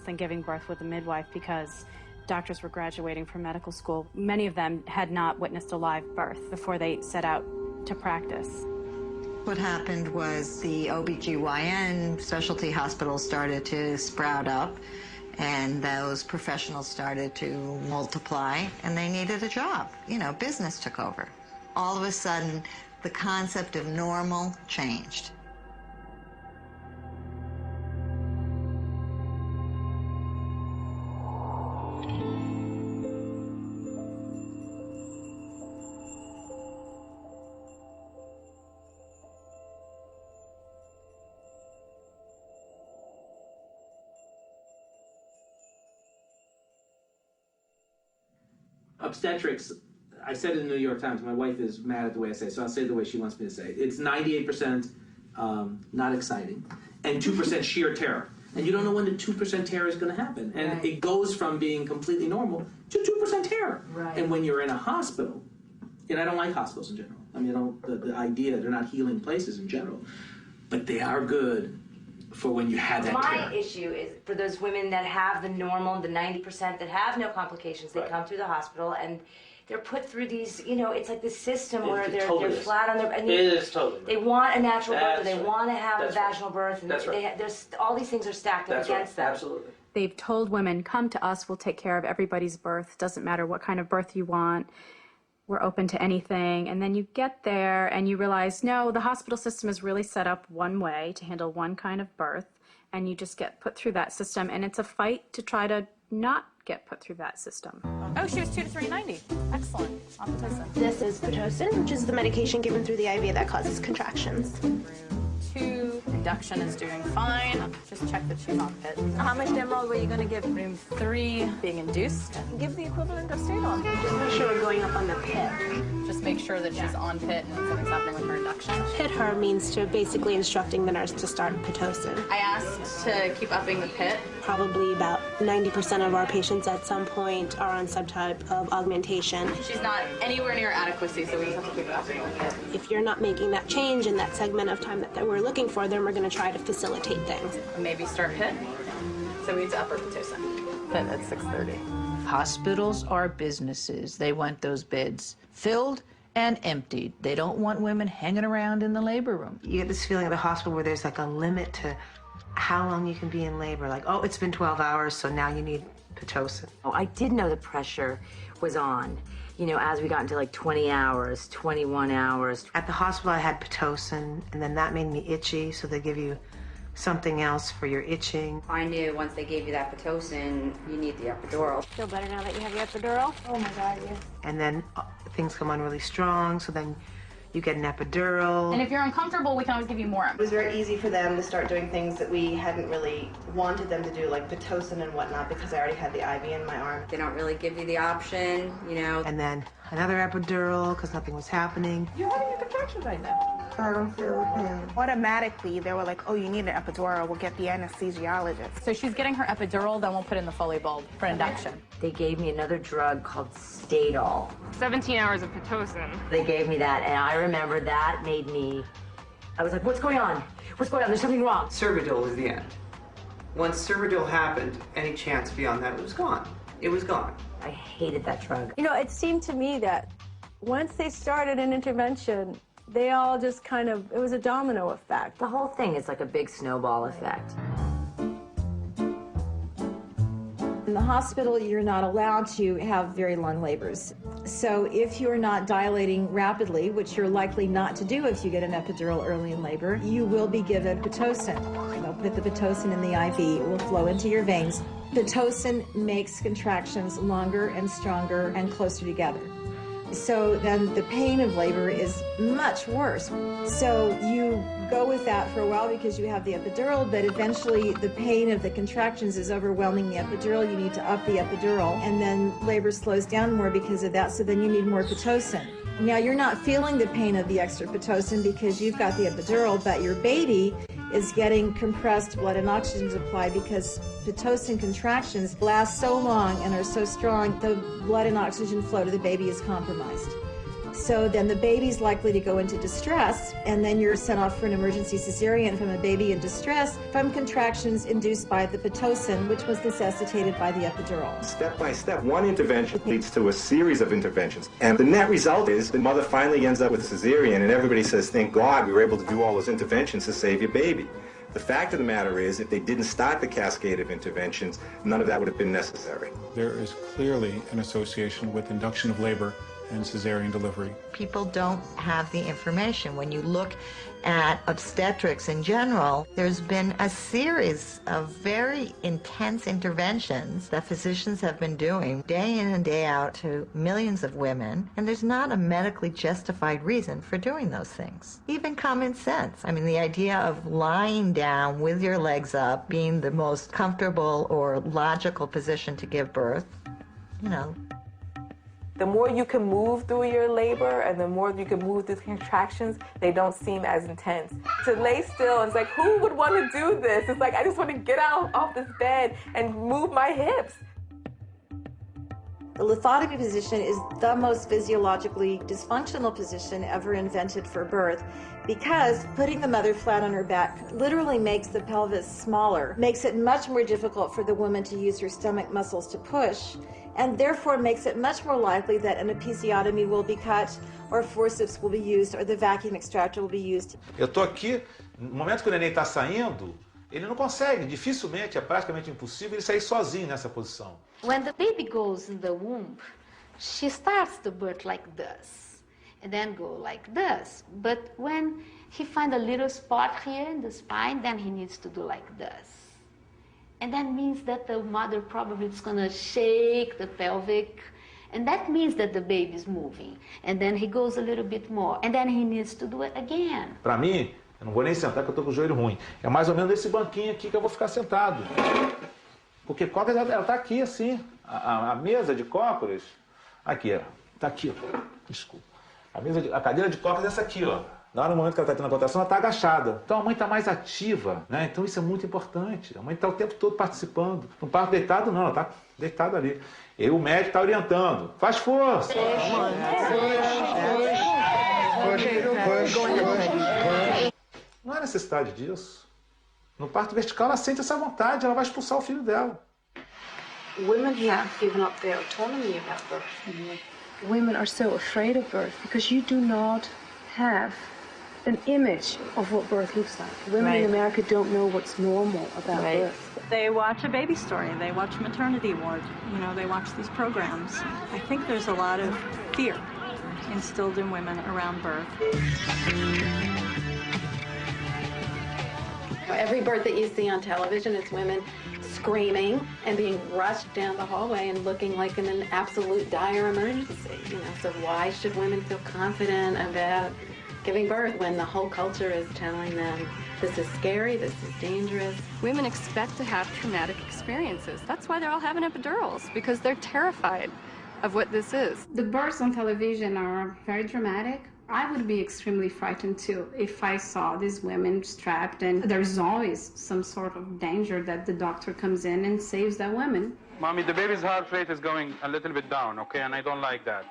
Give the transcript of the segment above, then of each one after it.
than giving birth with a midwife because doctors were graduating from medical school. Many of them had not witnessed a live birth before they set out to practice. What happened was the OBGYN specialty hospitals started to sprout up, and those professionals started to multiply, and they needed a job. You know, business took over. All of a sudden, the concept of normal changed. Obstetrics, I said it in the New York Times, my wife is mad at the way I say it, so I'll say it the way she wants me to say it. It's 98% not exciting, and 2% sheer terror. And you don't know when the 2% terror is going to happen. And right. It goes from being completely normal to 2% terror. Right. And when you're in a hospital, and I don't like hospitals in general. I mean, the idea, they're not healing places in general, but they are good for when you have that terror. My issue is for those women that have the normal, the 90% that have no complications, they come through the hospital and they're put through these, you know, it's like the system where they're flat on their... I mean, it is totally. They want a natural birth, or they want to have a vaginal birth, and there's all these things are stacked up against them. Absolutely. They've told women, come to us, we'll take care of everybody's birth. Doesn't matter what kind of birth you want. We're open to anything. And then you get there and you realize, no, the hospital system is really set up one way to handle one kind of birth. And you just get put through that system. And it's a fight to try to not get put through that system. Oh, she was 2 to 390. Excellent. On Pitocin. This is Pitocin, which is the medication given through the IV that causes contractions. Room 2. Induction is doing fine. Just check that she's on PIT. How much Demerol were you going to give? Room 3 being induced. Give the equivalent of Stadol. Just make sure we're going up on the PIT. Just make sure that she's on PIT and something's happening with her induction. PIT her means to basically instructing the nurse to start Pitocin. I asked to keep upping the PIT. Probably about 90% of our patients at some point are on some type of augmentation. She's not anywhere near adequacy, so we just have to keep upping the PIT. If you're not making that change in that segment of time that we're looking for, then we're going to try to facilitate things. Maybe start PIT. So we need to up her Pitocin. PIT at 6:30. Hospitals are businesses. They want those beds filled and emptied. They don't want women hanging around in the labor room. You get this feeling at the hospital where there's like a limit to how long you can be in labor. Like, oh, it's been 12 hours, so now you need Pitocin. Oh, I did know the pressure was on, you know, as we got into like 20 hours, 21 hours. At the hospital, I had Pitocin, and then that made me itchy, so they give you something else for your itching. I knew once they gave you that Pitocin, you need the epidural. Feel better now that you have your epidural? Oh my God, yes. And then things come on really strong, so then you get an epidural. And if you're uncomfortable, we can always give you more. It was very easy for them to start doing things that we hadn't really wanted them to do, like Pitocin and whatnot, because I already had the IV in my arm. They don't really give you the option, you know. And then another epidural, because nothing was happening. You're having a contraction right now. I don't feel pain. Automatically, they were like, oh, you need an epidural. We'll get the anesthesiologist. So she's getting her epidural, then we'll put in the Foley bulb for induction. They gave me another drug called Stadol. 17 hours of Pitocin. They gave me that, and I remember that made me, I was like, what's going on? What's going on? There's something wrong. Cervidil is the end. Once Cervidil happened, any chance beyond that was gone. It was gone. I hated that drug. You know, it seemed to me that once they started an intervention, they all just kind of, it was a domino effect. The whole thing is like a big snowball effect. In the hospital, you're not allowed to have very long labors. So if you're not dilating rapidly, which you're likely not to do if you get an epidural early in labor, you will be given Pitocin. They'll put the Pitocin in the IV. It will flow into your veins. Pitocin makes contractions longer and stronger and closer together. So then the pain of labor is much worse. So you go with that for a while because you have the epidural, but eventually the pain of the contractions is overwhelming the epidural. You need to up the epidural, and then labor slows down more because of that, so then you need more Pitocin. Now you're not feeling the pain of the extra Pitocin because you've got the epidural, but your baby is getting compressed blood and oxygen supply because Pitocin contractions last so long and are so strong, the blood and oxygen flow to the baby is compromised. So then the baby's likely to go into distress, and then you're sent off for an emergency cesarean from a baby in distress from contractions induced by the Pitocin, which was necessitated by the epidural. Step by step, one intervention leads to a series of interventions. And the net result is the mother finally ends up with a cesarean, and everybody says, thank God we were able to do all those interventions to save your baby. The fact of the matter is, if they didn't start the cascade of interventions, none of that would have been necessary. There is clearly an association with induction of labor and cesarean delivery. People don't have the information. When you look at obstetrics in general, there's been a series of very intense interventions that physicians have been doing day in and day out to millions of women, and there's not a medically justified reason for doing those things. Even common sense. I mean, the idea of lying down with your legs up being the most comfortable or logical position to give birth, you know. The more you can move through your labor and the more you can move through contractions, they don't seem as intense. To lay still, it's like, who would want to do this? It's like, I just want to get out off this bed and move my hips. The lithotomy position is the most physiologically dysfunctional position ever invented for birth because putting the mother flat on her back literally makes the pelvis smaller, makes it much more difficult for the woman to use her stomach muscles to push, and therefore makes it much more likely that an episiotomy will be cut, or forceps will be used, or the vacuum extractor will be used. Eu tô aqui, no momento que o neném está saindo, ele não consegue, dificilmente, é praticamente impossível ele sair sozinho nessa posição. When the baby goes in the womb, she starts to birth like this, and then go like this. But when he finds a little spot here in the spine, then he needs to do like this. And that means that the mother probably is going to shake the pelvic, and that means that the baby is moving. And then he goes a little bit more, and then he needs to do it again. Para mim, eu não vou nem sentar porque eu tô com o joelho ruim. É mais ou menos nesse banquinho aqui que eu vou ficar sentado. Porque cócoras, ela tá aqui assim. A mesa de cócoras, aqui, ó. Tá aqui, ó. Desculpa. A cadeira de cócoras é essa aqui, ó. Na hora, no momento que ela está tendo a contração, ela está agachada. Então a mãe está mais ativa, né? Então isso é muito importante. A mãe está o tempo todo participando. Não parto deitado, não, ela está deitada ali. E o médico está orientando. Faz força! Não há necessidade disso. No parto vertical, ela sente essa vontade, ela vai expulsar o filho dela. Women have given up their autonomy about birth. Women are so afraid of birth because you do not have an image of what birth looks like. Women in America don't know what's normal about birth. They watch A Baby Story, they watch Maternity Ward, you know, they watch these programs. I think there's a lot of fear instilled in women around birth. Every birth that you see on television is women screaming and being rushed down the hallway and looking like in an absolute dire emergency. You know, so why should women feel confident about giving birth when the whole culture is telling them this is scary, this is dangerous? Women expect to have traumatic experiences. That's why they're all having epidurals, because they're terrified of what this is. The births on television are very dramatic. I would be extremely frightened too if I saw these women strapped, and there's always some sort of danger that the doctor comes in and saves that woman. Mommy, the baby's heart rate is going a little bit down, okay, and I don't like that.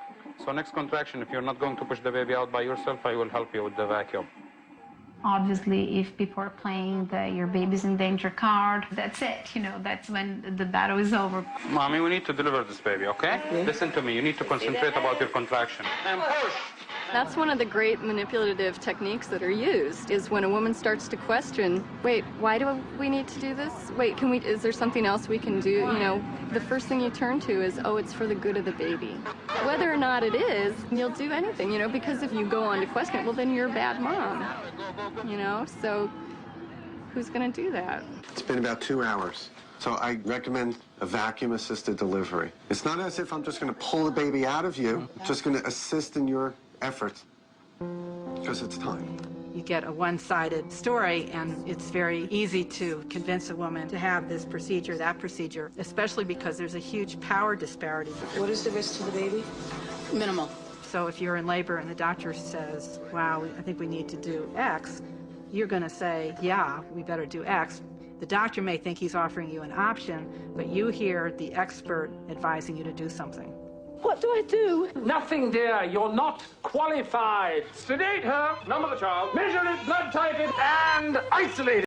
So next contraction, if you're not going to push the baby out by yourself, I will help you with the vacuum. Obviously, if people are playing the your baby's in danger card, that's it, you know, that's when the battle is over. Mommy, we need to deliver this baby, okay? Listen to me, you need to concentrate about your contraction. And push! That's one of the great manipulative techniques that are used, is when a woman starts to question, wait, why do we need to do this? Wait, is there something else we can do? You know, the first thing you turn to is, oh, it's for the good of the baby. Whether or not it is, you'll do anything, you know, because if you go on to question it, well, then you're a bad mom, you know? So who's going to do that? It's been about 2 hours. So I recommend a vacuum-assisted delivery. It's not as if I'm just going to pull the baby out of you. I'm just going to assist in your efforts, because it's time. You get a one-sided story, and it's very easy to convince a woman to have this procedure, that procedure, especially because there's a huge power disparity. What is the risk to the baby? Minimal. So if you're in labor and the doctor says, wow, I think we need to do X, you're going to say, yeah, we better do X. The doctor may think he's offering you an option, but you hear the expert advising you to do something. What do I do? Nothing, dear. You're not qualified. Sedate her, number the child, measure it, blood type it, and isolate it.